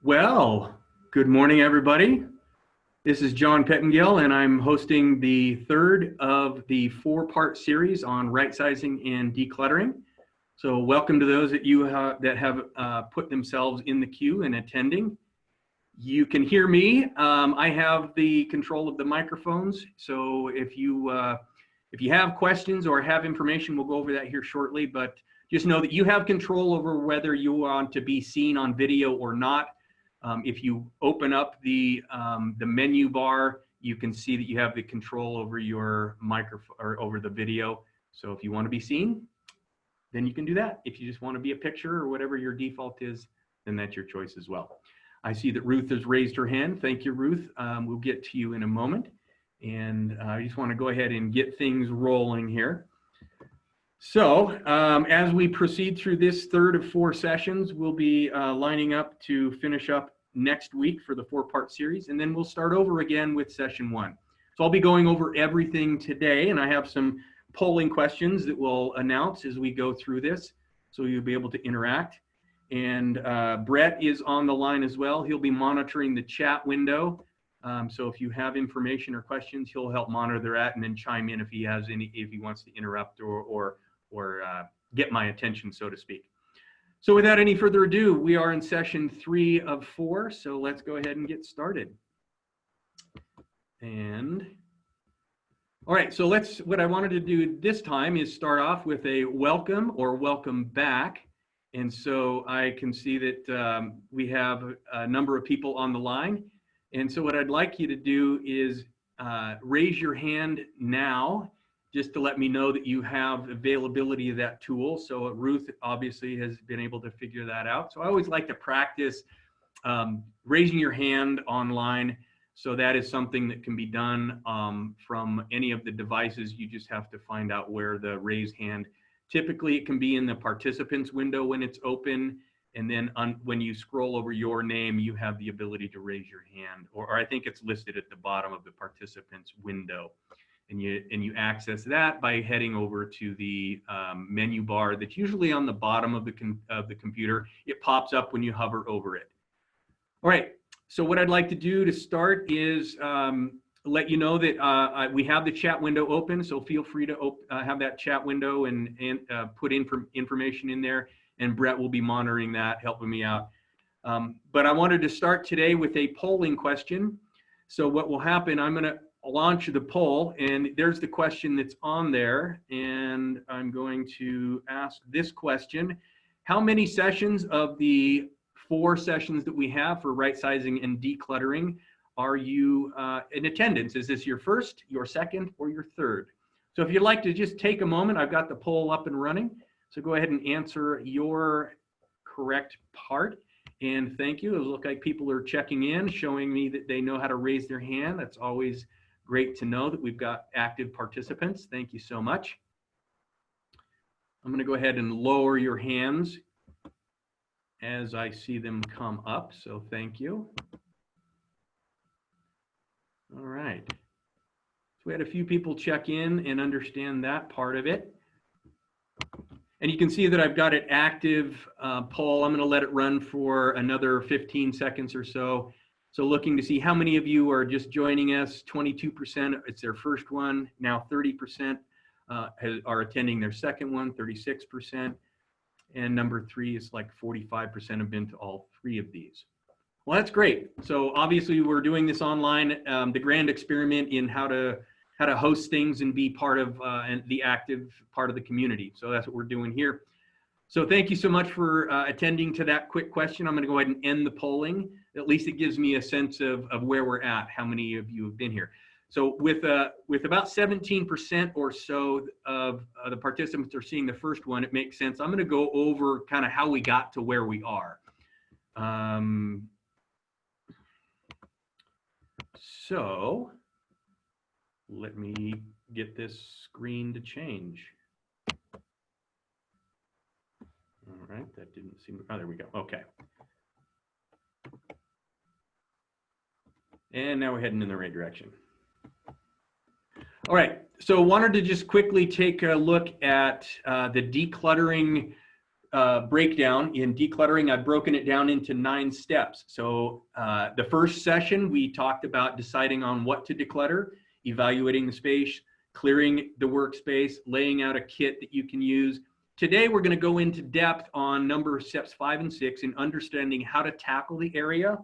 Well, good morning, everybody. This is John Pettengill, and I'm hosting the third of the four-part series on right-sizing and decluttering. So welcome to those that have put themselves in the queue and attending. You can hear me. I have the control of the microphones, so if you have questions or have information, we'll go over that here shortly, but just know that you have control over whether you want to be seen on video or not. If you open up the menu bar, you can see that you have the control over your microphone or over the video. So if you want to be seen, then you can do that. If you just want to be a picture or whatever your default is, then that's your choice as well. I see that Ruth has raised her hand. Thank you, Ruth. We'll get to you in a moment. And I just want to go ahead and get things rolling here. So as we proceed through this third of four sessions, we'll be lining up to finish up next week for the four-part series, and then we'll start over again with session one. So I'll be going over everything today, and I have some polling questions that we'll announce as we go through this, so you'll be able to interact. And Brett is on the line as well. He'll be monitoring the chat window. So if you have information or questions, he'll help monitor that and then chime in if he has any, if he wants to interrupt or get my attention, so to speak. So without any further ado, we are in session 3 of 4. So let's go ahead and get started. And all right, so what I wanted to do this time is start off with a welcome or welcome back. And so I can see that we have a number of people on the line. And so what I'd like you to do is raise your hand now, just to let me know that you have availability of that tool. So Ruth obviously has been able to figure that out. So I always like to practice raising your hand online. So that is something that can be done from any of the devices. You just have to find out where the raise hand. Typically it can be in the participants window when it's open. And then when you scroll over your name, you have the ability to raise your hand, or I think it's listed at the bottom of the participants window. And you access that by heading over to the menu bar that's usually on the bottom of the computer. It pops up when you hover over it. All right, so what I'd like to do to start is let you know that we have the chat window open, so feel free to have that chat window and put information in there, and Brett will be monitoring that, helping me out. But I wanted to start today with a polling question. So what will happen, I'm going to launch the poll, and there's the question that's on there, and I'm going to ask this question: how many sessions of the 4 sessions that we have for right sizing and decluttering are you in attendance? Is this your first, your second, or your third? So if you'd like to just take a moment, I've got the poll up and running, so go ahead and answer your correct part. And thank you. It looks like people are checking in, showing me that they know how to raise their hand. That's always great to know that we've got active participants. Thank you so much. I'm going to go ahead and lower your hands as I see them come up. So thank you. All right. So we had a few people check in and understand that part of it. And you can see that I've got an active poll. I'm going to let it run for another 15 seconds or so. So looking to see how many of you are just joining us. 22%, it's their first one. Now 30% are attending their second one, 36%. And number 3 is like 45% have been to all 3 of these. Well, that's great. So obviously we're doing this online, the grand experiment in how to host things and be part of the active part of the community. So that's what we're doing here. So thank you so much for attending to that quick question. I'm going to go ahead and end the polling. At least it gives me a sense of where we're at, how many of you have been here. So with about 17% or so of the participants are seeing the first one, it makes sense. I'm going to go over kind of how we got to where we are. So let me get this screen to change. All right, that didn't seem, oh, there we go. Okay. And now we're heading in the right direction. All right, so wanted to just quickly take a look at the decluttering breakdown in decluttering, I've broken it down into 9 steps. So the first session, we talked about deciding on what to declutter, evaluating the space, clearing the workspace, laying out a kit that you can use. Today, we're going to go into depth on number of steps 5 and 6 in understanding how to tackle the area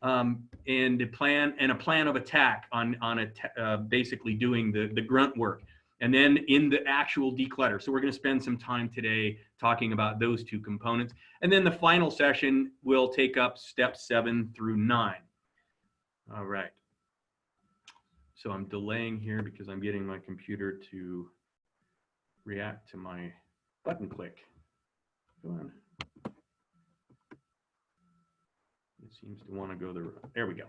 and a plan of attack on basically doing the grunt work. And then in the actual declutter. So we're going to spend some time today talking about those 2 components. And then the final session will take up steps 7 through 9. All right. So I'm delaying here because I'm getting my computer to react to my button click. Go on. It seems to want to go there we go.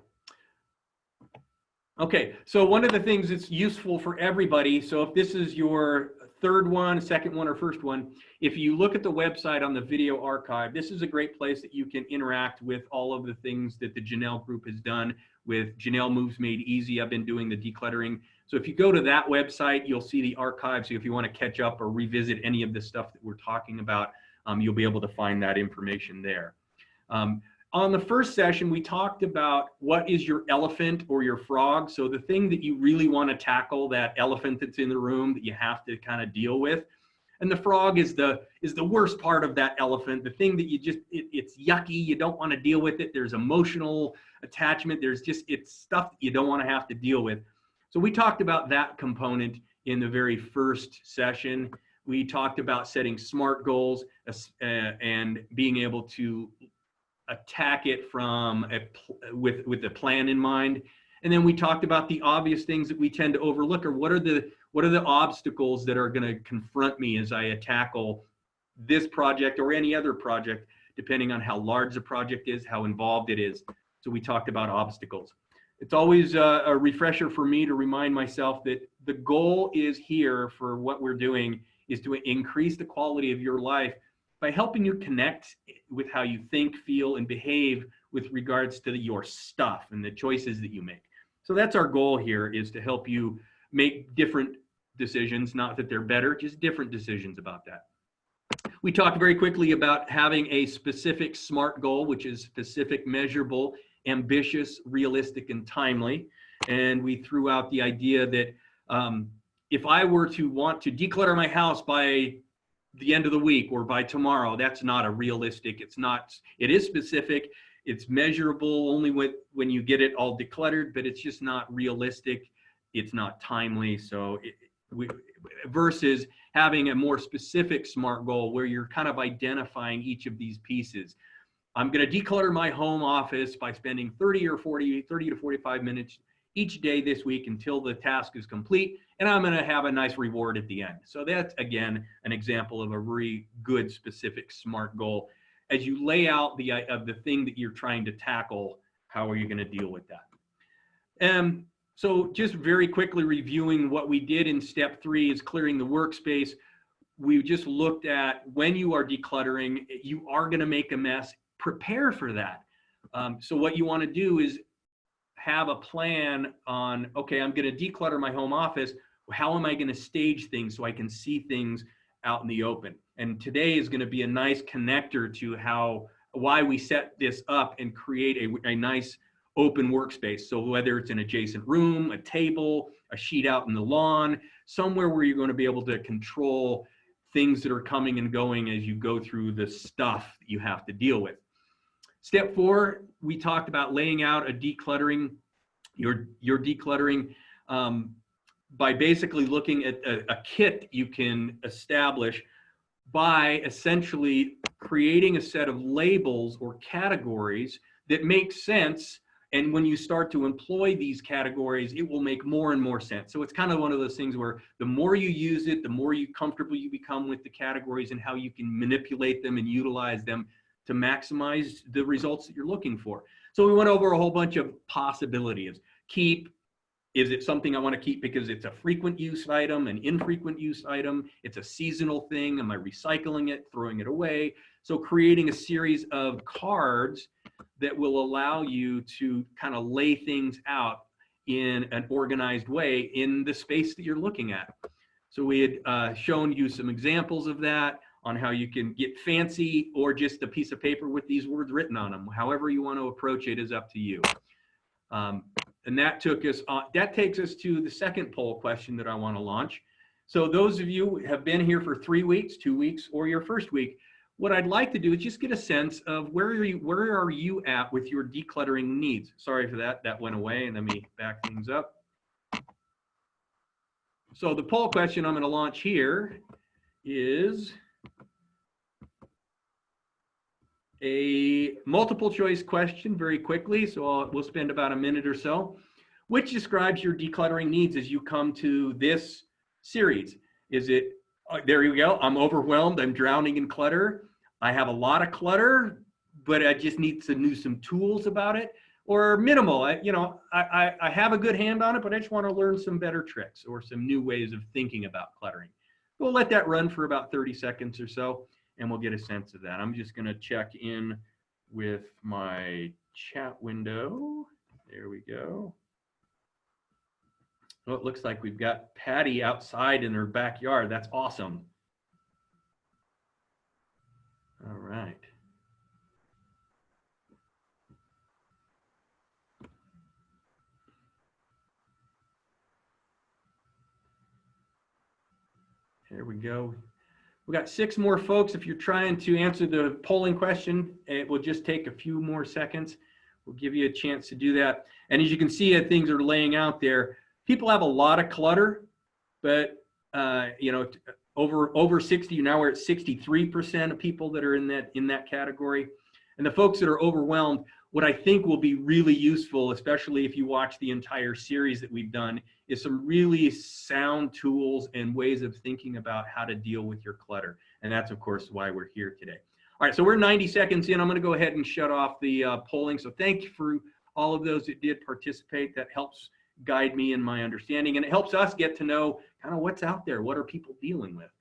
Okay, so one of the things that's useful for everybody, so if this is your third one, second one, or first one, if you look at the website on the video archive, this is a great place that you can interact with all of the things that the Janelle group has done with Janelle Moves Made Easy. I've been doing the decluttering. So if you go to that website, you'll see the archive. So if you want to catch up or revisit any of the stuff that we're talking about, you'll be able to find that information there. On the first session, we talked about what is your elephant or your frog. So the thing that you really want to tackle, that elephant that's in the room that you have to kind of deal with. And the frog is the worst part of that elephant, the thing that you just, it's yucky, you don't want to deal with it. There's emotional attachment. It's stuff that you don't want to have to deal with. So we talked about that component in the very first session. We talked about setting SMART goals and being able to attack it from with a plan in mind. And then we talked about the obvious things that we tend to overlook, or what are the obstacles that are going to confront me as I tackle this project or any other project, depending on how large the project is, how involved it is. So we talked about obstacles. It's always a refresher for me to remind myself that the goal is here for what we're doing is to increase the quality of your life by helping you connect with how you think, feel, and behave with regards to your stuff and the choices that you make. So that's our goal here, is to help you make different decisions, not that they're better, just different decisions about that. We talked very quickly about having a specific SMART goal, which is specific, measurable, ambitious, realistic, and timely. And we threw out the idea that if I were to want to declutter my house by the end of the week or by tomorrow, that's not a realistic, it is specific, it's measurable only when you get it all decluttered, but it's just not realistic, it's not timely. So versus having a more specific SMART goal where you're kind of identifying each of these pieces. I'm going to declutter my home office by spending 30 to 45 minutes each day this week until the task is complete, and I'm going to have a nice reward at the end. So that's, again, an example of a really good specific SMART goal. As you lay out the thing that you're trying to tackle, how are you going to deal with that? So just very quickly reviewing what we did in step 3 is clearing the workspace. We just looked at when you are decluttering, you are going to make a mess. Prepare for that. So what you want to do is have a plan on, okay, I'm going to declutter my home office. How am I going to stage things so I can see things out in the open? And today is going to be a nice connector to why we set this up and create a nice open workspace. So whether it's an adjacent room, a table, a sheet out in the lawn, somewhere where you're going to be able to control things that are coming and going as you go through the stuff that you have to deal with. Step 4, we talked about laying out your decluttering by basically looking at a kit you can establish by essentially creating a set of labels or categories that make sense. And when you start to employ these categories, it will make more and more sense. So it's kind of one of those things where the more you use it, the more comfortable you become with the categories and how you can manipulate them and utilize them to maximize the results that you're looking for. So we went over a whole bunch of possibilities. Keep, is it something I want to keep because it's a frequent use item, an infrequent use item? It's a seasonal thing. Am I recycling it, throwing it away? So creating a series of cards that will allow you to kind of lay things out in an organized way in the space that you're looking at. So we had shown you some examples of that. on how you can get fancy or just a piece of paper with these words written on them. However you want to approach it is up to you. And that takes us to the second poll question that I want to launch. So those of you who have been here for 3 weeks, 2 weeks, or your first week, what I'd like to do is just get a sense of where are you at with your decluttering needs. Sorry for that, that went away, and let me back things up. So the poll question I'm going to launch here is a multiple choice question very quickly. So we'll spend about a minute or so. Which describes your decluttering needs as you come to this series? Is it, there you go, I'm overwhelmed, I'm drowning in clutter. I have a lot of clutter, but I just need to know some tools about it. Or minimal, I have a good hand on it, but I just want to learn some better tricks or some new ways of thinking about cluttering. We'll let that run for about 30 seconds or so, and we'll get a sense of that. I'm just going to check in with my chat window. There we go. Oh, it looks like we've got Patty outside in her backyard. That's awesome. All right. There we go. We got 6 more folks. If you're trying to answer the polling question, it will just take a few more seconds. We'll give you a chance to do that. And as you can see, as things are laying out there, people have a lot of clutter, but over 60, now we're at 63% of people that are in that category. And the folks that are overwhelmed, what I think will be really useful, especially if you watch the entire series that we've done, is some really sound tools and ways of thinking about how to deal with your clutter. And that's, of course, why we're here today. All right, so we're 90 seconds in. I'm going to go ahead and shut off the polling. So thank you for all of those that did participate. That helps guide me in my understanding, and it helps us get to know kind of what's out there. What are people dealing with?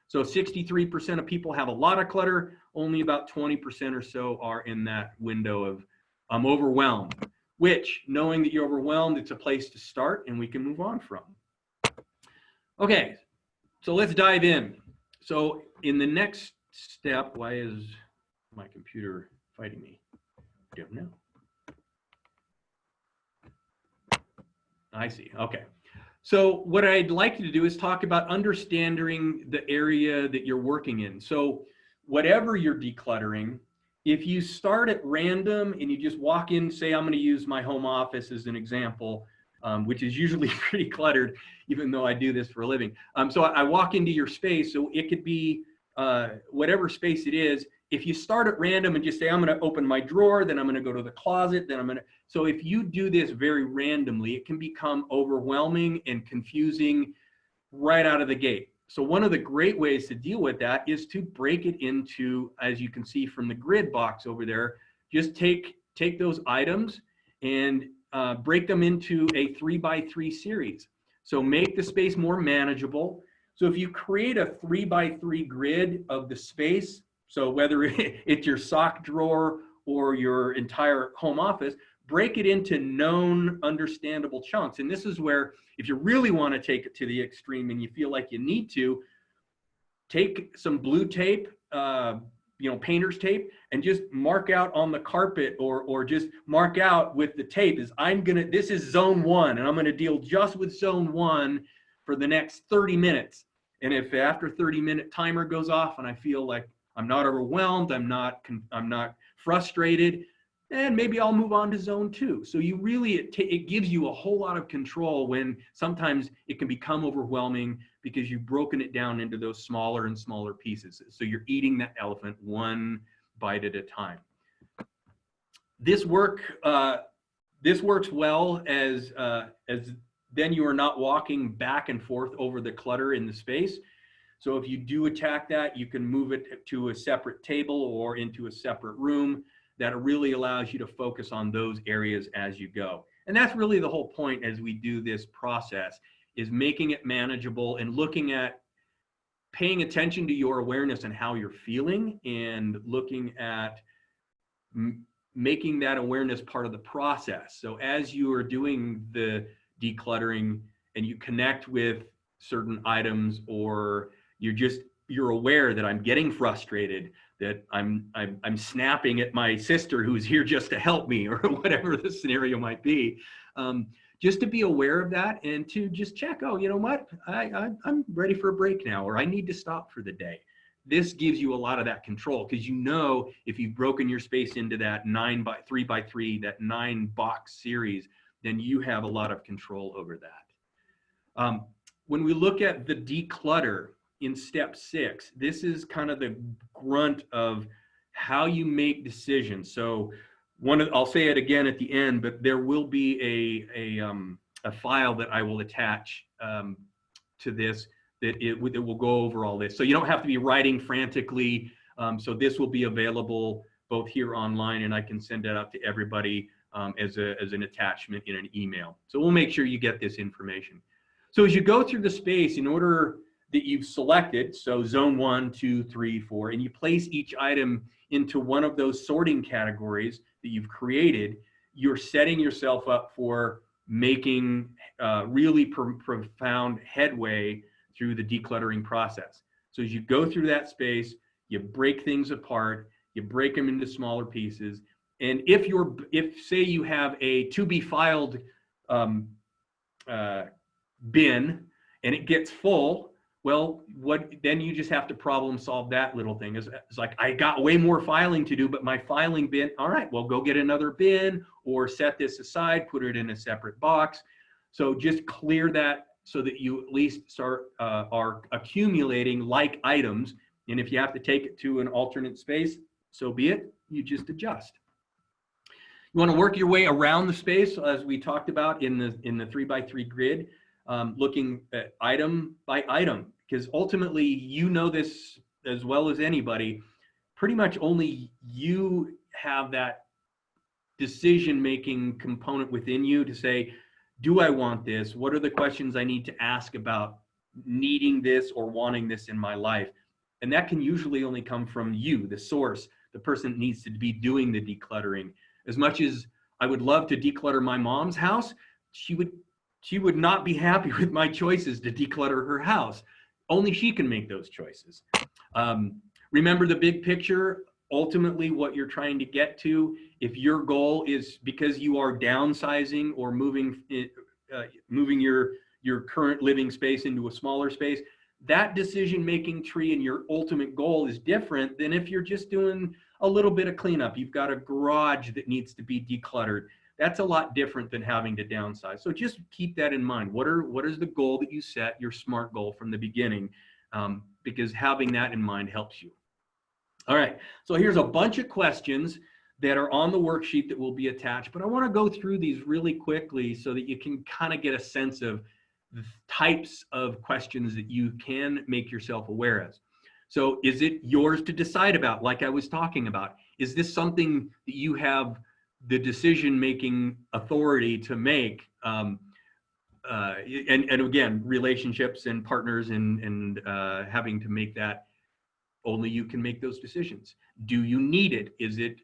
So 63% of people have a lot of clutter. Only about 20% or so are in that window of I'm overwhelmed, which, knowing that you're overwhelmed, it's a place to start and we can move on from. Okay, so let's dive in. So in the next step, why is my computer fighting me? I don't know. I see, okay. So what I'd like you to do is talk about understanding the area that you're working in. So whatever you're decluttering, if you start at random and you just walk in, say I'm going to use my home office as an example, which is usually pretty cluttered, even though I do this for a living. So I walk into your space, so it could be whatever space it is. If you start at random and just say, I'm going to open my drawer, then I'm going to go to the closet, then I'm going to, so if you do this very randomly, it can become overwhelming and confusing right out of the gate. So one of the great ways to deal with that is to break it into, as you can see from the grid box over there, just take those items and break them into a 3x3 series. So make the space more manageable. So if you create a 3x3 grid of the space, so whether it's your sock drawer or your entire home office, break it into known, understandable chunks. And this is where, if you really want to take it to the extreme and you feel like you need to, take some blue tape, painter's tape, and just mark out on the carpet or just mark out with the tape is this is zone 1, and I'm going to deal just with zone 1 for the next 30 minutes. And if after 30-minute timer goes off and I feel like I'm not overwhelmed, I'm not frustrated, and maybe I'll move on to zone 2. So you really, it gives you a whole lot of control when sometimes it can become overwhelming because you've broken it down into those smaller and smaller pieces. So you're eating that elephant one bite at a time. This works well as then you are not walking back and forth over the clutter in the space. So if you do attack that, you can move it to a separate table or into a separate room. That really allows you to focus on those areas as you go. And that's really the whole point as we do this process, is making it manageable and looking at paying attention to your awareness and how you're feeling, and looking at making that awareness part of the process. So as you are doing the decluttering and you connect with certain items, or you're just you're aware that I'm getting frustrated, that I'm snapping at my sister who's here just to help me, or whatever the scenario might be. Just to be aware of that and to just check, oh, you know what, I'm ready for a break now, or I need to stop for the day. This gives you a lot of that control, because you know if you've broken your space into that 3x3, that 9-box series, then you have a lot of control over that. When we look at the declutter in step 6, this is kind of the grunt of how you make decisions. So I'll say it again at the end, but there will be a file that I will attach to this that it will go over all this. So you don't have to be writing frantically. So this will be available both here online, and I can send it out to everybody as an attachment in an email. So we'll make sure you get this information. So as you go through the space, in order that you've selected, so zone 1, 2, 3, 4, and you place each item into one of those sorting categories that you've created, you're setting yourself up for making really profound headway through the decluttering process. So as you go through that space, you break things apart, you break them into smaller pieces. And if say you have a to be filed bin and it gets full, well, then you just have to problem solve that little thing. It's like, I got way more filing to do, but my filing bin, all right, well, go get another bin or set this aside, put it in a separate box. So just clear that so that you at least are accumulating like items. And if you have to take it to an alternate space, so be it, you just adjust. You want to work your way around the space, as we talked about in the 3x3 grid. Looking at item by item, because ultimately, you know this as well as anybody, pretty much only you have that decision-making component within you to say, do I want this? What are the questions I need to ask about needing this or wanting this in my life? And that can usually only come from you, the source, the person that needs to be doing the decluttering. As much as I would love to declutter my mom's house, she would not be happy with my choices to declutter her house. Only she can make those choices. Remember the big picture, ultimately what you're trying to get to. If your goal is because you are downsizing or moving your current living space into a smaller space, that decision-making tree and your ultimate goal is different than if you're just doing a little bit of cleanup. You've got a garage that needs to be decluttered. That's a lot different than having to downsize. So just keep that in mind. What is the goal that you set, your SMART goal from the beginning? Because having that in mind helps you. All right, so here's a bunch of questions that are on the worksheet that will be attached, but I want to go through these really quickly so that you can kind of get a sense of the types of questions that you can make yourself aware of. So is it yours to decide about, like I was talking about? Is this something that you have the decision-making authority to make? And again, relationships and partners and having to make that, only you can make those decisions. Do you need it? Is it,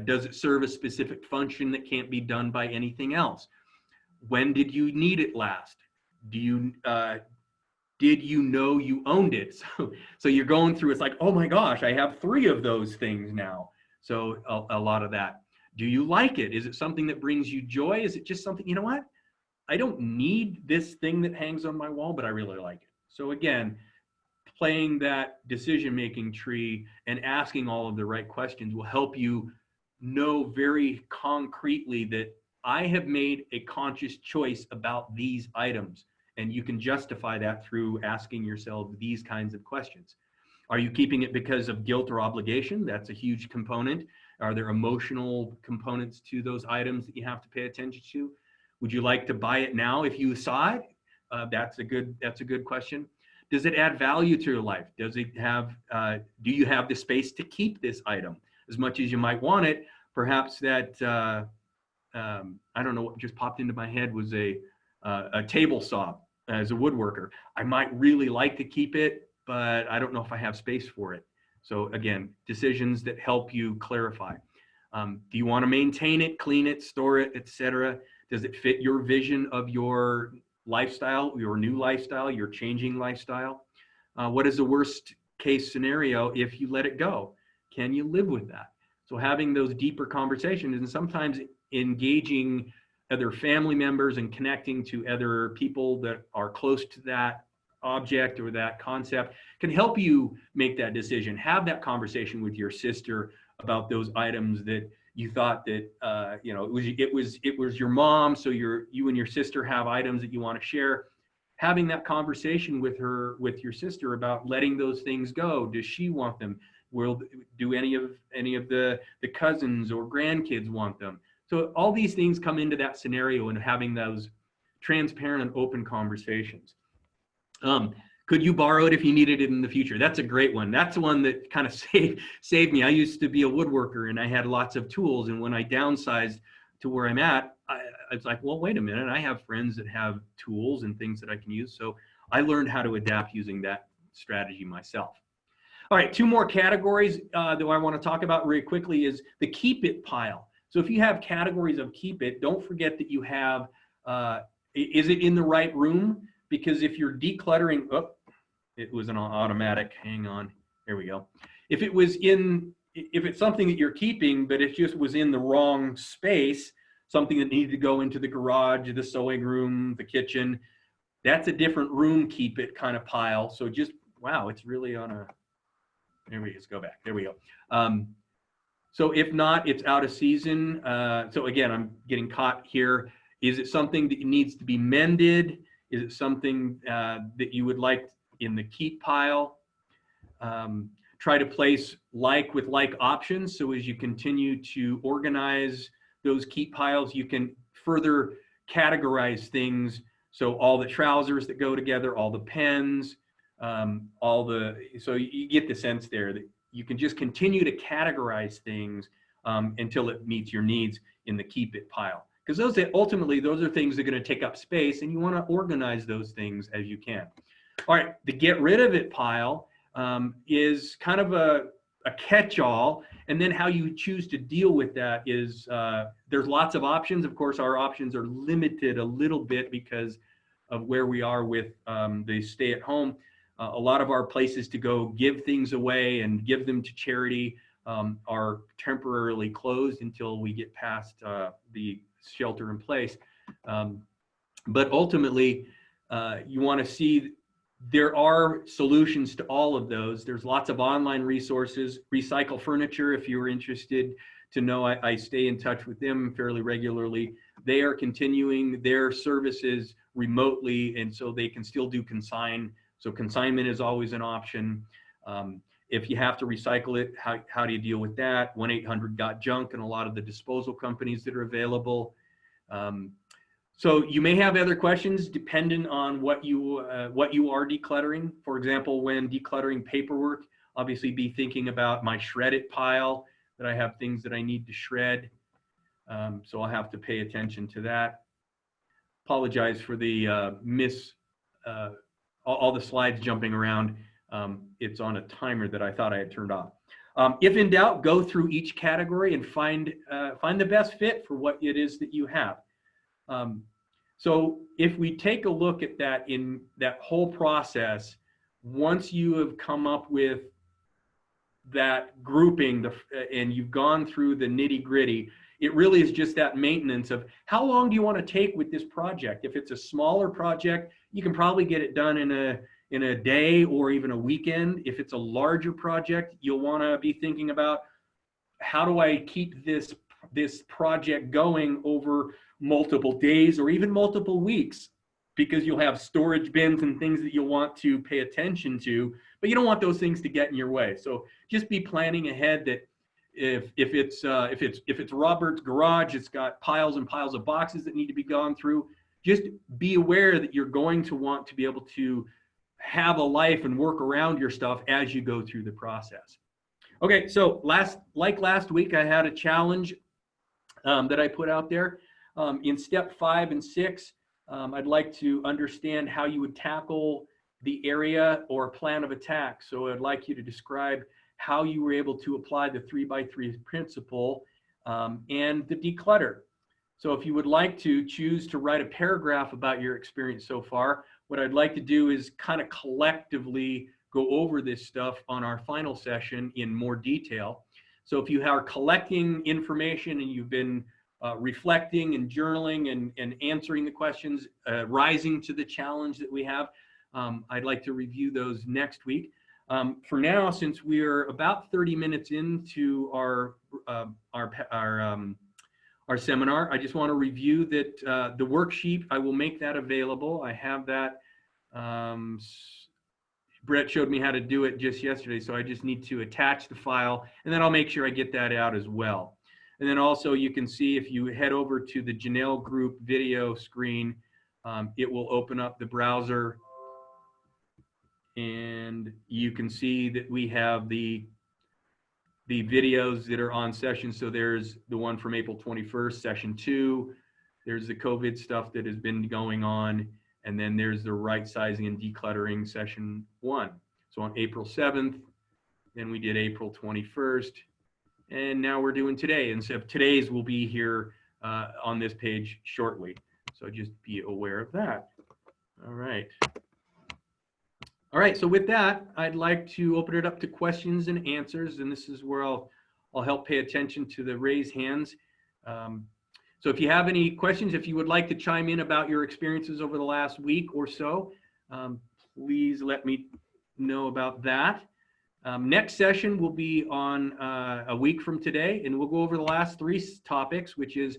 does it serve a specific function that can't be done by anything else? When did you need it last? Did you know you owned it? So you're going through, it's like, oh my gosh, I have 3 of those things now. So a lot of that. Do you like it? Is it something that brings you joy? Is it just something, you know what? I don't need this thing that hangs on my wall, but I really like it. So again, playing that decision-making tree and asking all of the right questions will help you know very concretely that I have made a conscious choice about these items. And you can justify that through asking yourself these kinds of questions. Are you keeping it because of guilt or obligation? That's a huge component. Are there emotional components to those items that you have to pay attention to? Would you like to buy it now if you saw it? That's a good question. Does it add value to your life? Does it have, do you have the space to keep this item? As much as you might want it, perhaps that, I don't know, what just popped into my head was a table saw as a woodworker. I might really like to keep it, but I don't know if I have space for it. So again, decisions that help you clarify. Do you want to maintain it, clean it, store it, etc.? Does it fit your vision of your lifestyle, your new lifestyle, your changing lifestyle? What is the worst case scenario if you let it go? Can you live with that? So having those deeper conversations and sometimes engaging other family members and connecting to other people that are close to that object or that concept can help you make that decision. Have that conversation with your sister about those items that you thought that you know, it was your mom, so you and your sister have items that you want to share. Having that conversation with your sister about letting those things go. Does she want them? Do any of the cousins or grandkids want them? So all these things come into that scenario and having those transparent and open conversations. Could you borrow it if you needed it in the future? That's a great one. That's one that kind of saved me. I used to be a woodworker and I had lots of tools. And when I downsized to where I'm at, I was like, well, wait a minute. I have friends that have tools and things that I can use. So I learned how to adapt using that strategy myself. All right, 2 more categories that I want to talk about really quickly is the keep it pile. So if you have categories of keep it, don't forget that you have, is it in the right room? Because if you're decluttering, oh, it was an automatic, hang on, there we go. If it's something that you're keeping, but it just was in the wrong space, something that needed to go into the garage, the sewing room, the kitchen, that's a different room keep it kind of pile. So just, wow, it's really on a, there we go, let's go back, there we go. So if not, it's out of season. So again, I'm getting caught here. Is it something that needs to be mended? Is it something that you would like in the keep pile? Try to place like with like options. So as you continue to organize those keep piles, you can further categorize things. So all the trousers that go together, all the pens, so you get the sense there that you can just continue to categorize things until it meets your needs in the keep it pile. Because those are things that are going to take up space, and you want to organize those things as you can. All right, the get rid of it pile is kind of a catch-all, and then how you choose to deal with that is there's lots of options. Of course, our options are limited a little bit because of where we are with the stay-at-home. A lot of our places to go give things away and give them to charity are temporarily closed until we get past the shelter in place. But ultimately, you want to see there are solutions to all of those. There's lots of online resources. Recycle Furniture, if you're interested to know, I stay in touch with them fairly regularly. They are continuing their services remotely, and so they can still do consign. So consignment is always an option. If you have to recycle it, how do you deal with that? 1-800-GOT-JUNK and a lot of the disposal companies that are available. So you may have other questions depending on what you are decluttering. For example, when decluttering paperwork, obviously be thinking about my shred it pile, that I have things that I need to shred. So I'll have to pay attention to that. Apologize for the all the slides jumping around. It's on a timer that I thought I had turned off. If in doubt, go through each category and find the best fit for what it is that you have. So if we take a look at that in that whole process, once you have come up with that grouping and you've gone through the nitty gritty, it really is just that maintenance of how long do you want to take with this project. If it's a smaller project, you can probably get it done in a day or even a weekend. If it's a larger project, you'll want to be thinking about how do I keep this project going over multiple days or even multiple weeks, because you'll have storage bins and things that you'll want to pay attention to, but you don't want those things to get in your way. So just be planning ahead that if it's Robert's garage, it's got piles and piles of boxes that need to be gone through. Just be aware that you're going to want to be able to have a life and work around your stuff as you go through the process. Okay, so last week, I had a challenge that I put out there. In step 5 and 6, I'd like to understand how you would tackle the area or plan of attack. So I'd like you to describe how you were able to apply the 3x3 principle and the declutter. So if you would like to choose to write a paragraph about your experience so far, what I'd like to do is kind of collectively go over this stuff on our final session in more detail. So if you are collecting information and you've been reflecting and journaling and answering the questions, rising to the challenge that we have, I'd like to review those next week. For now, since we are about 30 minutes into our seminar, I just want to review that the worksheet, I will make that available. I have that. Brett showed me how to do it just yesterday, so I just need to attach the file, and then I'll make sure I get that out as well. And then also you can see if you head over to the Janelle Group video screen, it will open up the browser, and you can see that we have the videos that are on session. So there's the one from April 21st, session 2. There's the COVID stuff that has been going on. And then there's the right sizing and decluttering session 1. So on April 7th, then we did April 21st. And now we're doing today. And so today's will be here on this page shortly. So just be aware of that. All right. All right, so with that, I'd like to open it up to questions and answers, and this is where I'll help pay attention to the raised hands. So if you have any questions, if you would like to chime in about your experiences over the last week or so, please let me know about that. Next session will be on a week from today, and we'll go over the last 3 topics, which is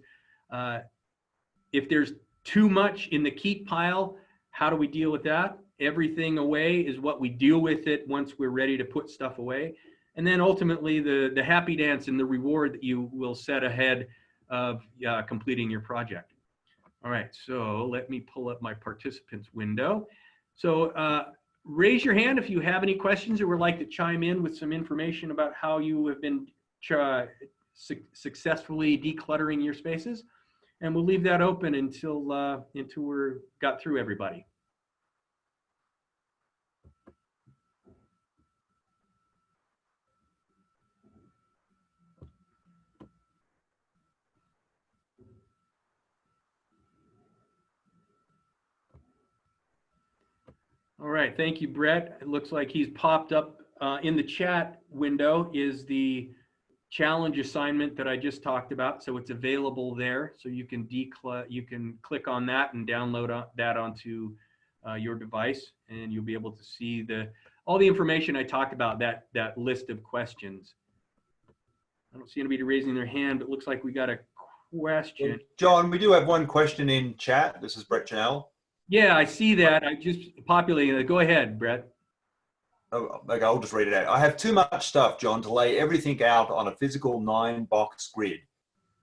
if there's too much in the keep pile, how do we deal with that? Everything away is what we deal with it once we're ready to put stuff away. And then ultimately the happy dance and the reward that you will set ahead of completing your project. All right, so let me pull up my participants window. So raise your hand if you have any questions or would like to chime in with some information about how you have been successfully decluttering your spaces. And we'll leave that open until we're got through everybody. All right, thank you, Brett. It looks like he's popped up in the chat window is the challenge assignment that I just talked about. So it's available there. So you can click on that and download that onto your device, and you'll be able to see all the information I talked about, that list of questions. I don't see anybody raising their hand, but it looks like we got a question. John, we do have one question in chat. This is Brett Janelle. Yeah, I see that. I just populated it. Go ahead, Brett. Oh, okay, I'll just read it out. I have too much stuff, John, to lay everything out on a physical 9-box grid.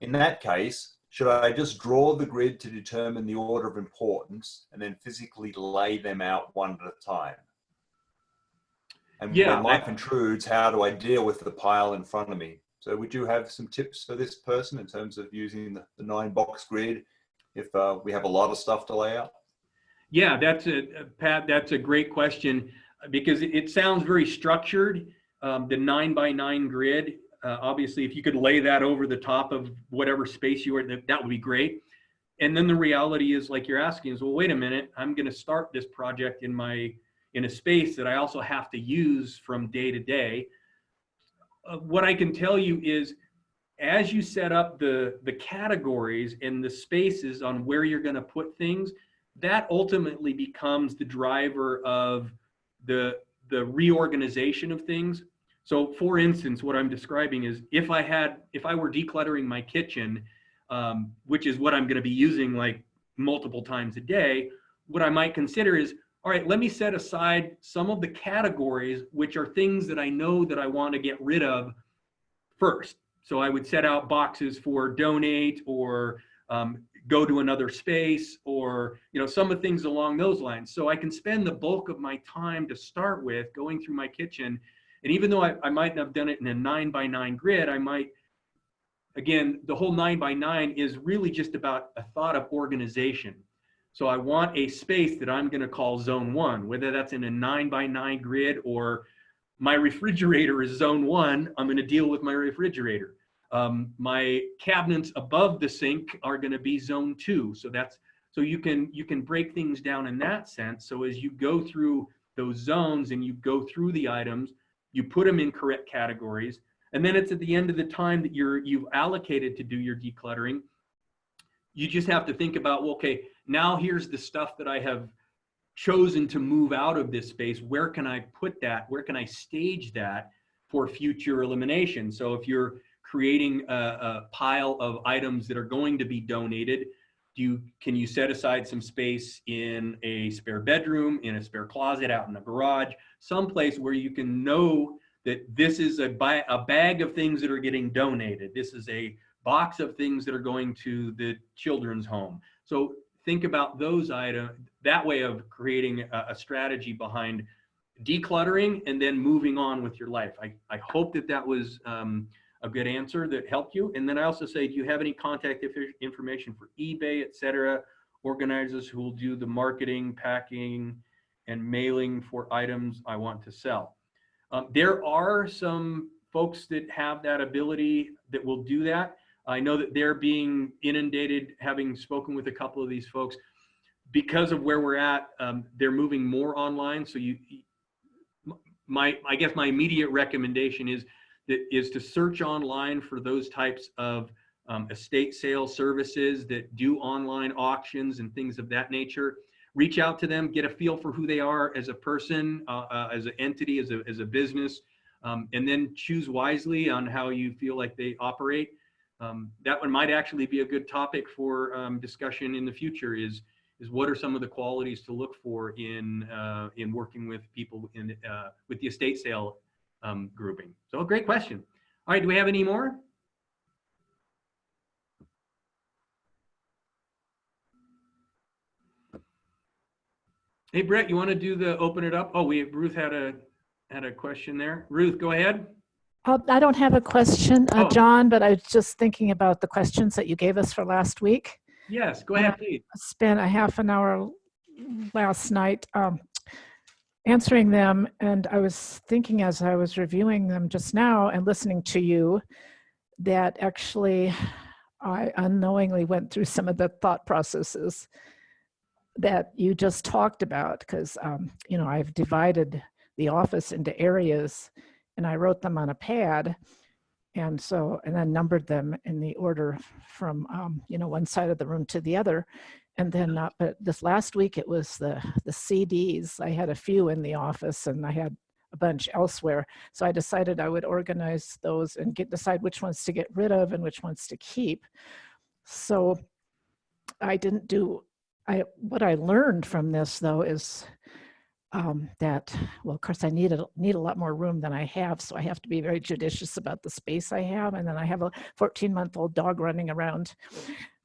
In that case, should I just draw the grid to determine the order of importance and then physically lay them out one at a time? And when life intrudes, how do I deal with the pile in front of me? So would you have some tips for this person in terms of using the 9-box grid if we have a lot of stuff to lay out? Yeah, Pat, that's a great question because it sounds very structured. The 9x9 grid, obviously, if you could lay that over the top of whatever space you are, that would be great. And then the reality is, like you're asking, is, well, wait a minute, I'm going to start this project in a space that I also have to use from day to day. What I can tell you is, as you set up the categories and the spaces on where you're going to put things, that ultimately becomes the driver of the reorganization of things. So for instance, what I'm describing is if I were decluttering my kitchen, which is what I'm going to be using like multiple times a day, what I might consider is, all right, let me set aside some of the categories, which are things that I know that I want to get rid of first. So I would set out boxes for donate or go to another space, or some of the things along those lines. So I can spend the bulk of my time to start with going through my kitchen. And even though I might not have done it in a 9x9 grid, I might, again, the whole 9x9 is really just about a thought of organization. So I want a space that I'm going to call zone 1, whether that's in a 9x9 grid or my refrigerator is zone 1, I'm going to deal with my refrigerator. My cabinets above the sink are going to be zone 2. So you can break things down in that sense. So as you go through those zones and you go through the items, you put them in correct categories, and then it's at the end of the time that you've allocated to do your decluttering. You just have to think about, well, okay, now here's the stuff that I have chosen to move out of this space. Where can I put that? Where can I stage that for future elimination? So if you're creating a pile of items that are going to be donated, can you set aside some space in a spare bedroom, in a spare closet, out in the garage, someplace where you can know that this is a bag of things that are getting donated. This is a box of things that are going to the children's home. So think about those items, that way of creating a strategy behind decluttering and then moving on with your life. I hope that was a good answer that helped you. And then I also say, do you have any contact information for eBay, et cetera, organizers who will do the marketing, packing, and mailing for items I want to sell? There are some folks that have that ability that will do that. I know that they're being inundated, having spoken with a couple of these folks. Because of where we're at, they're moving more online. So I guess my immediate recommendation is to search online for those types of estate sale services that do online auctions and things of that nature. Reach out to them, get a feel for who they are as a person, as an entity, as a business, and then choose wisely on how you feel like they operate. That one might actually be a good topic for discussion in the future, is what are some of the qualities to look for in working with people with the estate sale grouping. So great question. All right, do we have any more? Hey, Brett, you want to do the open it up? Oh, Ruth had a question there. Ruth, go ahead. I don't have a question, John, but I was just thinking about the questions that you gave us for last week. Yes, go ahead, please. I spent a half an hour last night answering them, and I was thinking as I was reviewing them just now and listening to you that actually I unknowingly went through some of the thought processes that you just talked about, because I've divided the office into areas and I wrote them on a pad, and then numbered them in the order from one side of the room to the other. And then but this last week it was the CDs. I had a few in the office and I had a bunch elsewhere, so I decided I would organize those and decide which ones to get rid of and which ones to keep. So I didn't do what I learned from this, though, is that, well, of course, I need a lot more room than I have, so I have to be very judicious about the space I have. And then I have a 14-month-old dog running around,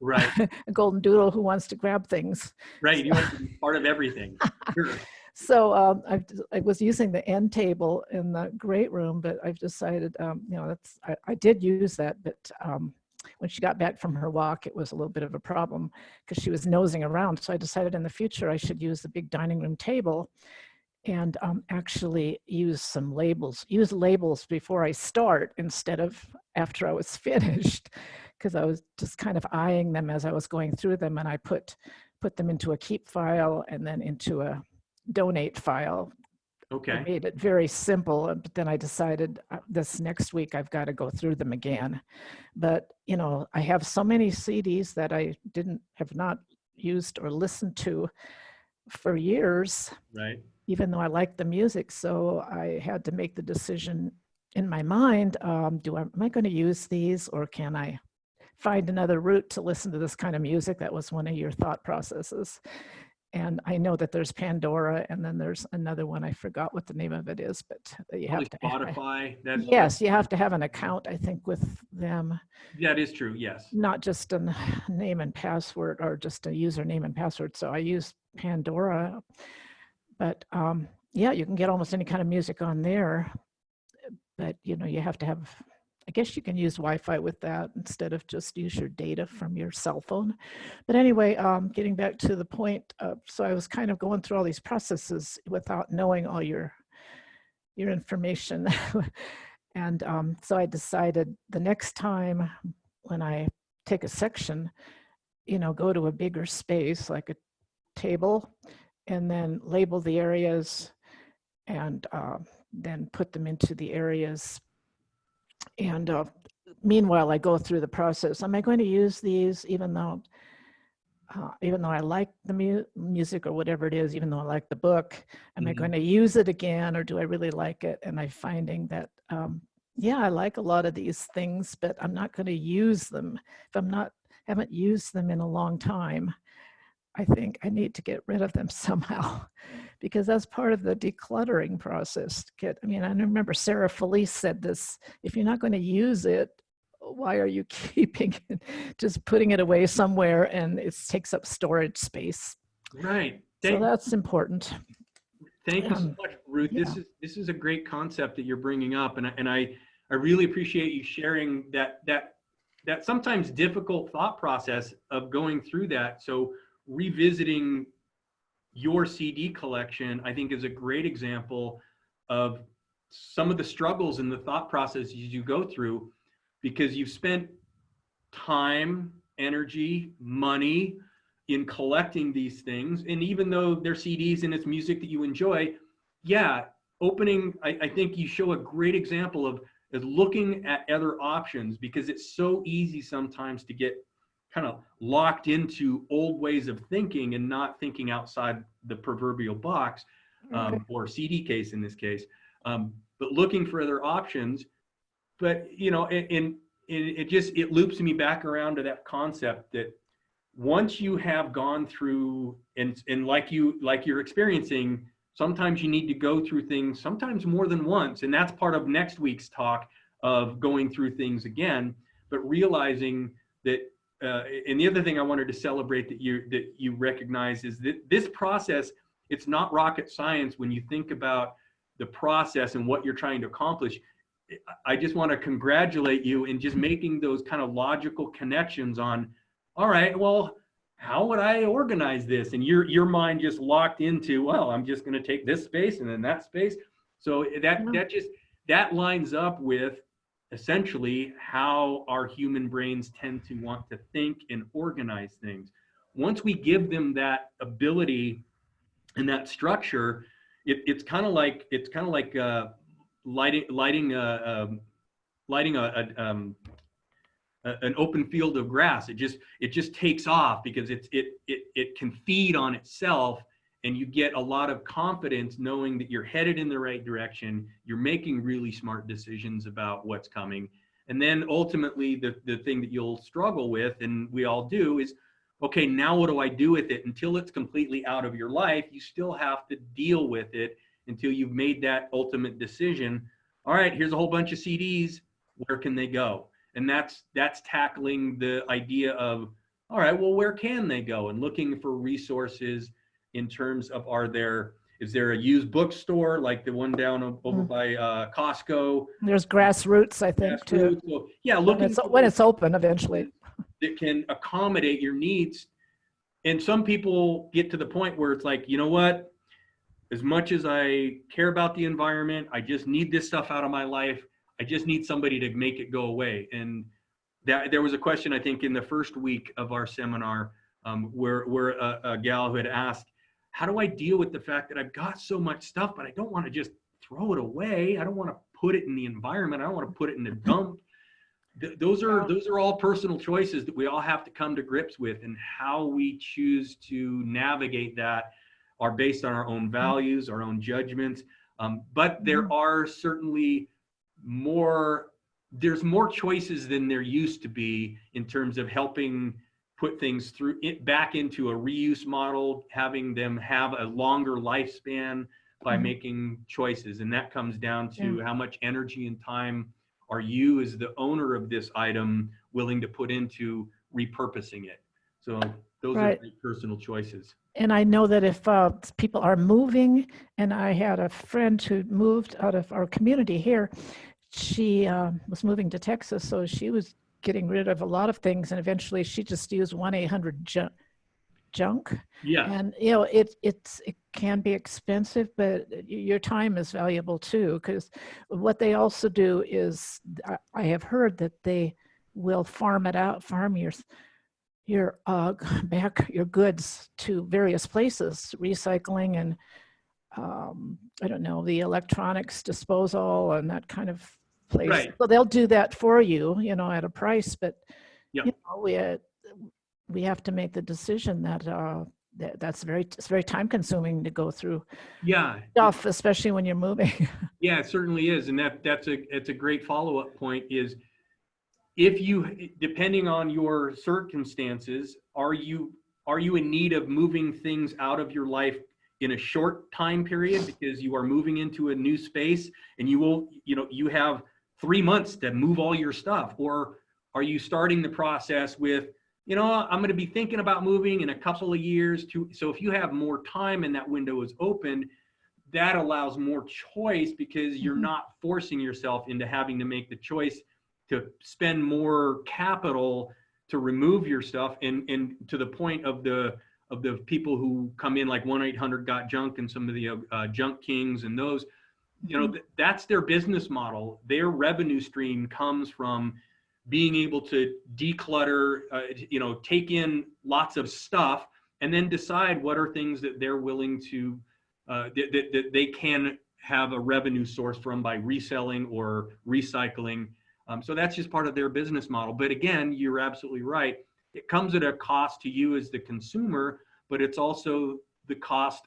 right? A golden doodle who wants to grab things. Right, you want to be part of everything. Sure. So I was using the end table in the great room, but I've decided, I did use that, but when she got back from her walk, it was a little bit of a problem because she was nosing around. So I decided in the future I should use the big dining room table and actually use labels before I start instead of after I was finished, because I was just kind of eyeing them as I was going through them, and I put them into a keep file and then into a donate file. Okay. I made it very simple, but then I decided this next week I've got to go through them again. But I have so many CDs that I have not used or listened to for years, right? Even though I like the music. So I had to make the decision in my mind: am I going to use these, or can I find another route to listen to this kind of music? That was one of your thought processes. And I know that there's Pandora, and then there's another one. I forgot what the name of it is, but you have to. Spotify. Yes, you have to have an account, I think, with them. That is true. Yes. Not just a name and password, or just a username and password. So I use Pandora, but yeah, you can get almost any kind of music on there. But you have to have. I guess you can use Wi-Fi with that instead of just use your data from your cell phone. But anyway, getting back to the point, so I was kind of going through all these processes without knowing all your information. And so I decided the next time when I take a section, go to a bigger space like a table and then label the areas and then put them into the areas. And meanwhile, I go through the process. Am I going to use these even though I like the music or whatever it is, even though I like the book? Am I going to use it again, or do I really like it? And I'm finding that, yeah, I like a lot of these things, but I'm not going to use them. If haven't used them in a long time, I think I need to get rid of them somehow, because that's part of the decluttering process. I remember Sarah Felice said this: if you're not going to use it, why are you keeping it? Just putting it away somewhere, and it takes up storage space. Right. So that's important. Thank you so much, Ruth. Yeah. This is a great concept that you're bringing up, and I really appreciate you sharing that sometimes difficult thought process of going through that. So revisiting your CD collection, I think, is a great example of some of the struggles and the thought processes you go through, because you've spent time, energy, money in collecting these things. And even though they're CDs and it's music that you enjoy, yeah, I think you show a great example of looking at other options, because it's so easy sometimes to get kind of locked into old ways of thinking and not thinking outside the proverbial box, or CD case in this case, but looking for other options. But, it loops me back around to that concept that once you have gone through and like you're experiencing, sometimes you need to go through things, sometimes more than once. And that's part of next week's talk of going through things again, but realizing that, and the other thing I wanted to celebrate that you recognize is that this process, it's not rocket science when you think about the process and what you're trying to accomplish. I just want to congratulate you in just making those kind of logical connections on, all right, well, how would I organize this? And your mind just locked into, well, I'm just going to take this space and then that space. So that lines up with essentially how our human brains tend to want to think and organize things. Once we give them that ability and that structure, it's kind of like lighting an open field of grass. It just takes off because it can feed on itself, and you get a lot of confidence knowing that you're headed in the right direction. You're making really smart decisions about what's coming. And then ultimately the thing that you'll struggle with, and we all do, is, okay, now what do I do with it? Until it's completely out of your life, you still have to deal with it until you've made that ultimate decision. All right, here's a whole bunch of CDs. Where can they go? And that's tackling the idea of, all right, well, where can they go? And looking for resources in terms of, is there a used bookstore like the one down over by Costco? There's Grassroots, I think, too. So, yeah, when it's open eventually. That can accommodate your needs. And some people get to the point where it's like, you know what? As much as I care about the environment, I just need this stuff out of my life. I just need somebody to make it go away. And there was a question, I think, in the first week of our seminar, where a gal who had asked, how do I deal with the fact that I've got so much stuff, but I don't want to just throw it away. I don't want to put it in the environment. I don't want to put it in the dump. Those are all personal choices that we all have to come to grips with, and how we choose to navigate that are based on our own values, our own judgments. But there are certainly there's more choices than there used to be in terms of helping put things back into a reuse model, having them have a longer lifespan by making choices. And that comes down to how much energy and time are you, as the owner of this item, willing to put into repurposing it. So those are great personal choices. And I know that if people are moving, and I had a friend who moved out of our community here, she was moving to Texas, so she was getting rid of a lot of things, and eventually she just used 1-800-JUNK. Yeah. And it can be expensive, but your time is valuable too, because what they also do is, I have heard that they will farm your goods to various places, recycling, and I don't know, the electronics disposal and that kind of place. Right. So they'll do that for you, you know, at a price, but Yep. you know, we have to make the decision that it's very time consuming to go through Yeah. stuff, especially when you're moving. Yeah, it certainly is. And it's a great follow-up point is if you, depending on your circumstances, are you in need of moving things out of your life in a short time period because you are moving into a new space and you have 3 months to move all your stuff? Or are you starting the process with, I'm going to be thinking about moving in a couple of years so if you have more time and that window is open, that allows more choice because you're not forcing yourself into having to make the choice to spend more capital to remove your stuff. And to the point of the people who come in like 1-800-GOT-JUNK and some of the junk kings and those, that's their business model. Their revenue stream comes from being able to declutter, take in lots of stuff and then decide what are things that they're willing to, that they can have a revenue source from by reselling or recycling. So that's just part of their business model. But again, you're absolutely right. It comes at a cost to you as the consumer, but it's also the cost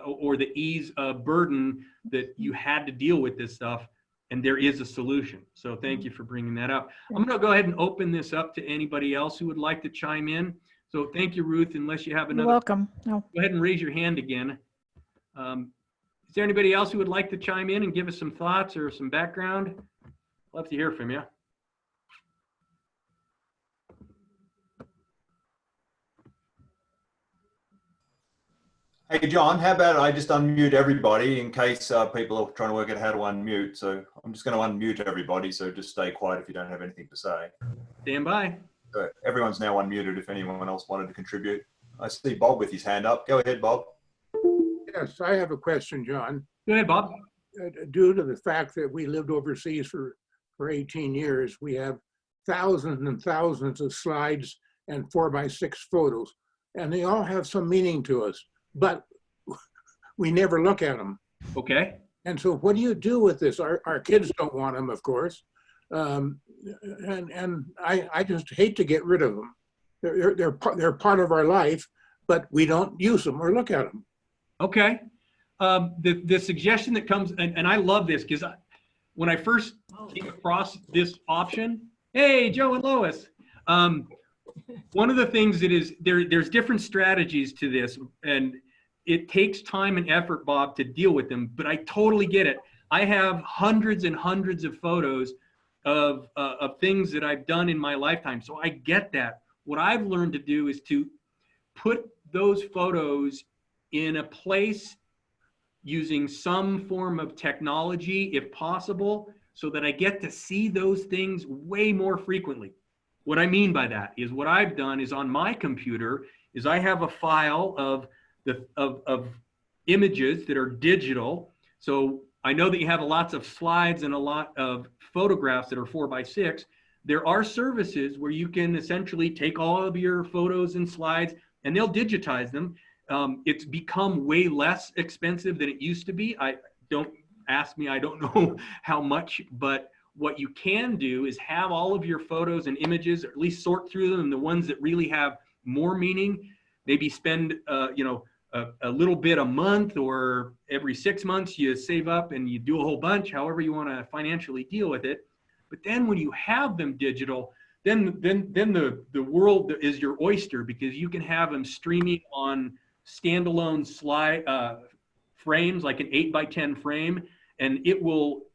or the ease of burden that you had to deal with this stuff. And there is a solution. So thank you for bringing that up. I'm going to go ahead and open this up to anybody else who would like to chime in. So thank you, Ruth. Unless you have another, You're welcome. No. Go ahead and raise your hand again. Is there anybody else who would like to chime in and give us some thoughts or some background? Love to hear from you. Hey, John, how about I just unmute everybody in case people are trying to work out how to unmute. So I'm just going to unmute everybody. So just stay quiet if you don't have anything to say. Stand by. So everyone's now unmuted if anyone else wanted to contribute. I see Bob with his hand up. Go ahead, Bob. Yes, I have a question, John. Go ahead, Bob. Due to the fact that we lived overseas for 18 years, we have thousands and thousands of slides and 4x6 photos, and they all have some meaning to us, but we never look at them. Okay. And so what do you do with this? Our kids don't want them, of course. And I just hate to get rid of them. They're part of our life, but we don't use them or look at them. Okay. The suggestion that comes, and I love this because when I first came across this option, hey, Joe and Lois, one of the things that is, there's different strategies to this, and it takes time and effort, Bob, to deal with them, but I totally get it. I have hundreds and hundreds of photos of things that I've done in my lifetime, so I get that. What I've learned to do is to put those photos in a place using some form of technology, if possible, so that I get to see those things way more frequently. What I mean by that is what I've done is on my computer is I have a file of images that are digital. So I know that you have lots of slides and a lot of photographs that are 4x6. There are services where you can essentially take all of your photos and slides and they'll digitize them. It's become way less expensive than it used to be. Don't ask me, I don't know how much, but what you can do is have all of your photos and images, or at least sort through them, and the ones that really have more meaning, maybe spend a little bit a month, or every 6 months you save up and you do a whole bunch, however you want to financially deal with it. But then when you have them digital, then the world is your oyster, because you can have them streaming on standalone slide frames, like an 8x10 frame, and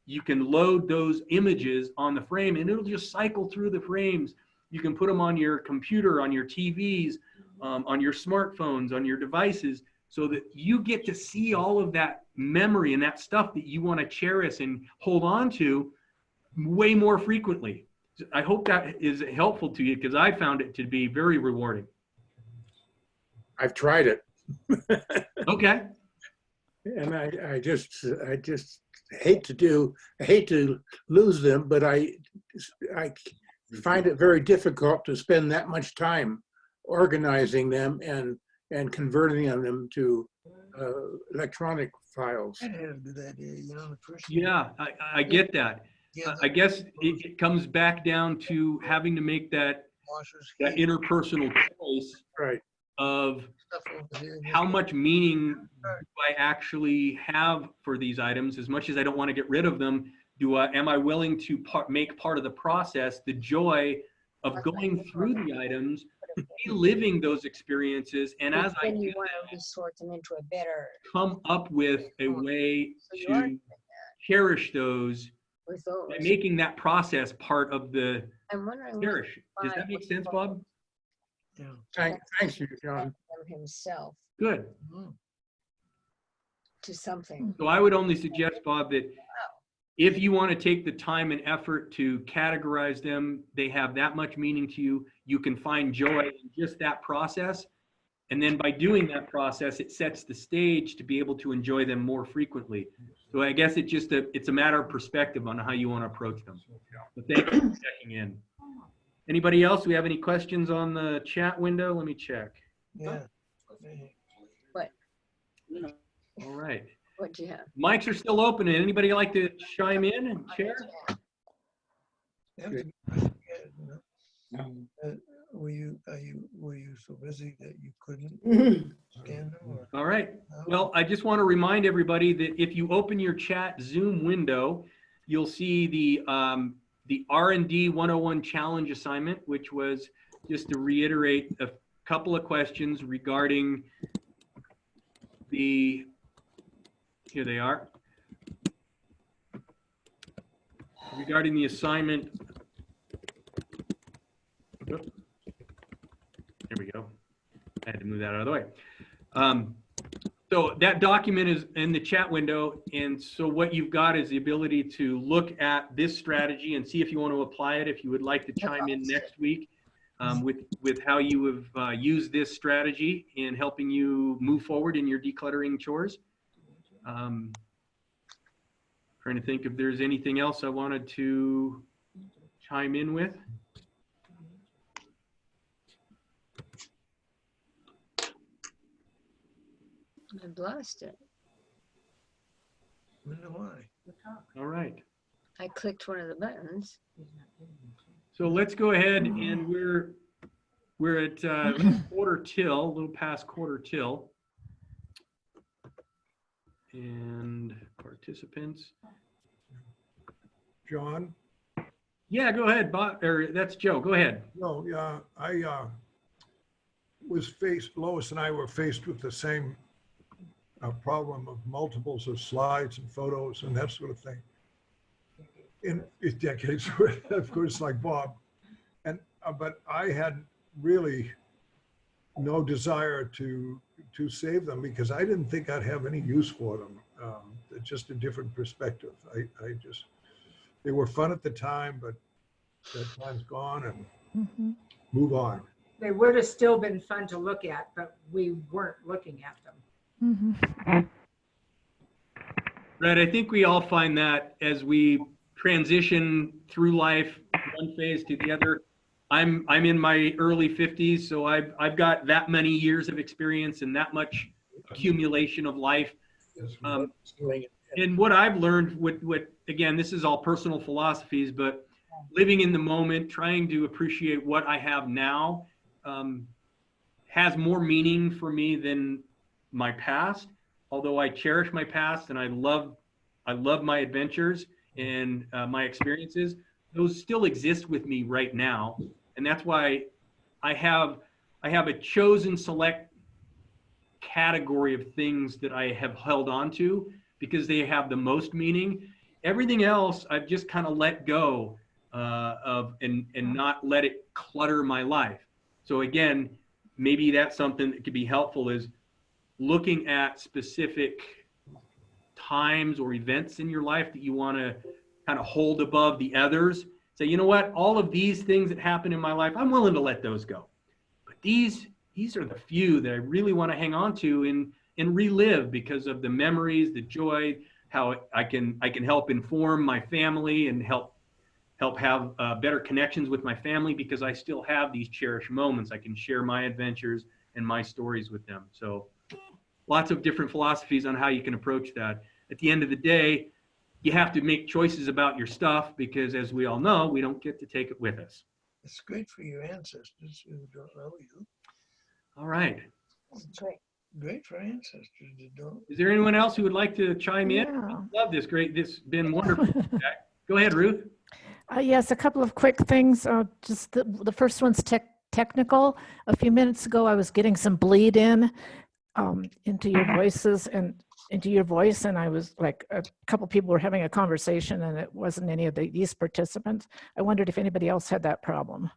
you can load those images on the frame and it'll just cycle through the frames. You can put them on your computer, on your TVs, on your smartphones, on your devices, so that you get to see all of that memory and that stuff that you want to cherish and hold on to way more frequently. I hope that is helpful to you, because I found it to be very rewarding. I've tried it. Okay. And I just hate to lose them, but I find it very difficult to spend that much time organizing them and converting them to electronic files. I had a good idea, you know, the first. Yeah, I get that. Yeah, I guess it comes back down to having to make that washers. that heat, interpersonal choice Right. of stuff over here, and how this- much meaning do I actually have for these items. As much as I don't want to get rid of them, am I willing to make part of the process the joy of going through the items, reliving those experiences, and as I Then do you want to resort them into a better come up with a way So you are to cherish those, with those. by making that process part of the I'm wondering what cherish. Does that make sense, Bob? Yeah. Thanks you, John. from himself Good. Mm. to something. So I would only suggest, Bob, that if you want to take the time and effort to categorize them, they have that much meaning to you, you can find joy in just that process. And then by doing that process, it sets the stage to be able to enjoy them more frequently. So I guess it's a matter of perspective on how you want to approach them. But thank you for checking in. Anybody else? Do we have any questions on the chat window? Let me check. Yeah. All right. What do you have? Mics are still open. Anybody like to chime in and share? That was a good question, you know. Were you so busy that you couldn't scan them or? All right. no? Well, I just want to remind everybody that if you open your chat Zoom window, you'll see the R&D 101 challenge assignment, which was just to reiterate a couple of questions regarding here they are. Regarding the assignment. There we go. I had to move that out of the way. So that document is in the chat window. And so what you've got is the ability to look at this strategy and see if you want to apply it, if you would like to chime in next week with how you have used this strategy in helping you move forward in your decluttering chores. Trying to think if there's anything else I wanted to chime in with. I've lost it. I wonder why. All right. I clicked one of the buttons. So let's go ahead and we're at quarter till, a little past quarter till. And participants. John? Yeah, go ahead, Bob, or that's Joe. Go ahead. No, yeah, I Lois and I were faced with the same problem of multiples of slides and photos and that sort of thing. In decades, of course, like Bob. And but I had really no desire to save them because I didn't think I'd have any use for them. Just a different perspective. They were fun at the time, but that time's gone and move on. They would have still been fun to look at, but we weren't looking at them. Right, I think we all find that as we transition through life, one phase to the other. I'm in my early 50s, so I've got that many years of experience and that much accumulation of life. And what I've learned, again, this is all personal philosophies, but living in the moment, trying to appreciate what I have now, has more meaning for me than my past. Although I cherish my past and I love my adventures and my experiences, those still exist with me right now. And that's why I have a chosen select category of things that I have held on to because they have the most meaning. Everything else I've just kind of let go of and not let it clutter my life. So again, maybe that's something that could be helpful, is looking at specific times or events in your life that you want to kind of hold above the others. Say, you know what, all of these things that happen in my life, I'm willing to let those go. But these are the few that I really want to hang on to and relive because of the memories, the joy, how I can help inform my family and help have better connections with my family because I still have these cherished moments. I can share my adventures and my stories with them. So lots of different philosophies on how you can approach that. At the end of the day, you have to make choices about your stuff because, as we all know, we don't get to take it with us. It's great for your ancestors who don't know you. All right. Great. Great for ancestors who don't. Is there anyone else who would like to chime in? Yeah. Love this. Great. This has been wonderful. Go ahead, Ruth. Yes, a couple of quick things. Just the first one's technical. A few minutes ago, I was getting some bleed in into your voices and into your voice, and I was like, a couple people were having a conversation, and it wasn't any of these participants. I wondered if anybody else had that problem.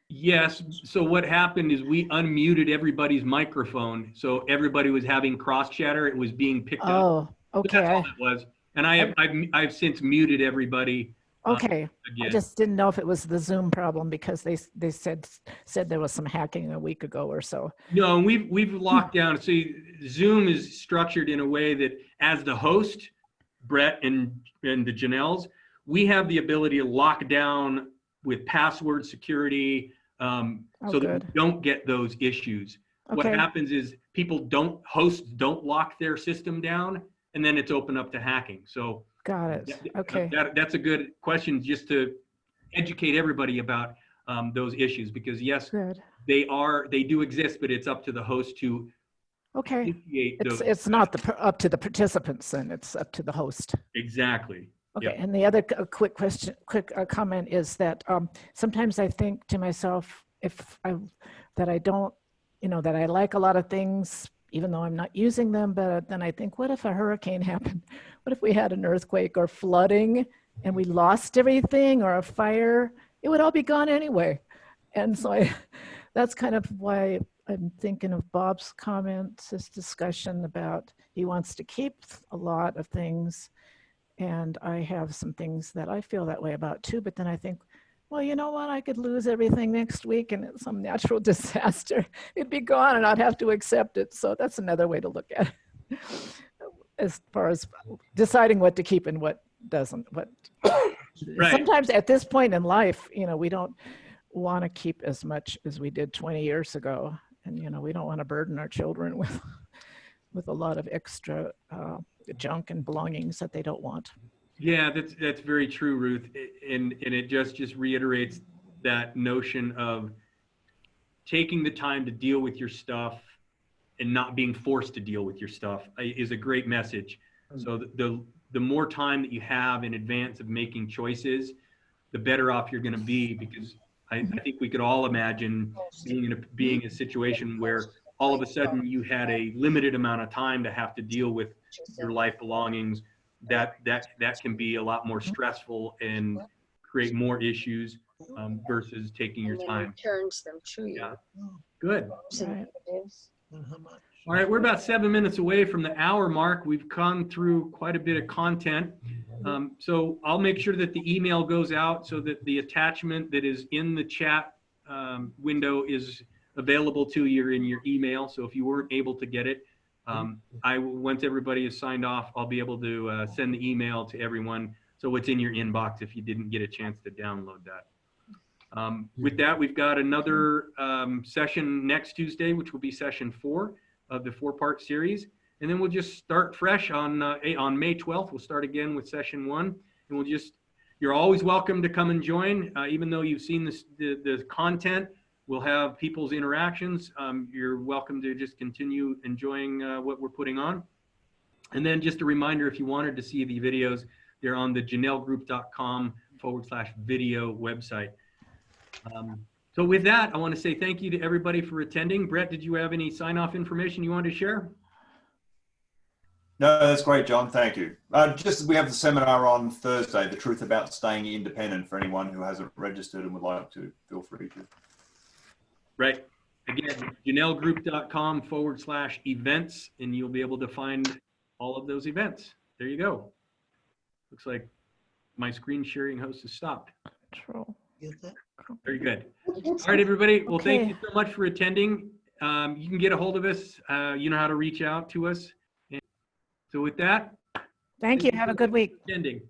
Yes. So what happened is we unmuted everybody's microphone, so everybody was having cross chatter. It was being picked up. Oh, So okay. that's all it was. And I've since muted everybody. Okay. I Again. just didn't know if it was the Zoom problem because they said there was some hacking a week ago or so. No, we've locked down. See, Zoom is structured in a way that as the host, Brett and the Janelles, we have the ability to lock down with password security so that we don't get those issues. Okay. What happens is hosts don't lock their system down, and then it's open up to hacking. So Got it. Okay. that's a good question just to educate everybody about those issues, because yes, Good. they do exist, but it's up to the host to Okay. initiate those. It's not up to the participants, then it's up to the host. Exactly. Okay, Yep. and the other quick comment is that sometimes I think to myself, that I like a lot of things, even though I'm not using them, but then I think, what if a hurricane happened? What if we had an earthquake or flooding and we lost everything, or a fire? It would all be gone anyway. And so that's kind of why I'm thinking of Bob's comments, his discussion about he wants to keep a lot of things. And I have some things that I feel that way about too, but then I think, well, you know what? I could lose everything next week and it's some natural disaster. It'd be gone and I'd have to accept it. So that's another way to look at it as far as deciding what to keep and what doesn't. Right. Sometimes at this point in life, we don't want to keep as much as we did 20 years ago. And, we don't want to burden our children with a lot of extra junk and belongings that they don't want. Yeah, that's very true, Ruth. And it just reiterates that notion of taking the time to deal with your stuff and not being forced to deal with your stuff is a great message. So the more time that you have in advance of making choices, the better off you're going to be, because I think we could all imagine being in a situation where all of a sudden you had a limited amount of time to have to deal with your life belongings. That can be a lot more stressful and create more issues versus taking your time. Returns them to you. Yeah. Good. Right. And how much? All right, we're about 7 minutes away from the hour mark. We've gone through quite a bit of content. So I'll make sure that the email goes out so that the attachment that is in the chat window is available to you in your email. So if you weren't able to get it, once everybody is signed off, I'll be able to send the email to everyone. So it's in your inbox if you didn't get a chance to download that. With that, we've got another session next Tuesday, which will be session 4 of the 4-part series. And then we'll just start fresh on May 12th. We'll start again with session 1. And you're always welcome to come and join, even though you've seen the content. We'll have people's interactions. You're welcome to just continue enjoying what we're putting on. And then just a reminder, if you wanted to see the videos, they're on the janellegroup.com/video website. So with that, I want to say thank you to everybody for attending. Brett, did you have any sign-off information you wanted to share? No, that's great, John. Thank you. We have the seminar on Thursday, The Truth About Staying Independent, for anyone who hasn't registered and would like to, feel free to. Right. Again, janellegroup.com/events, and you'll be able to find all of those events. There you go. Looks like my screen sharing host has stopped. Control. Get that? Very good. All right, everybody. Well, thank Okay. you so much for attending. You can get a hold of us. You know how to reach out to us. And so with that, Thank you. Have a good week. attending.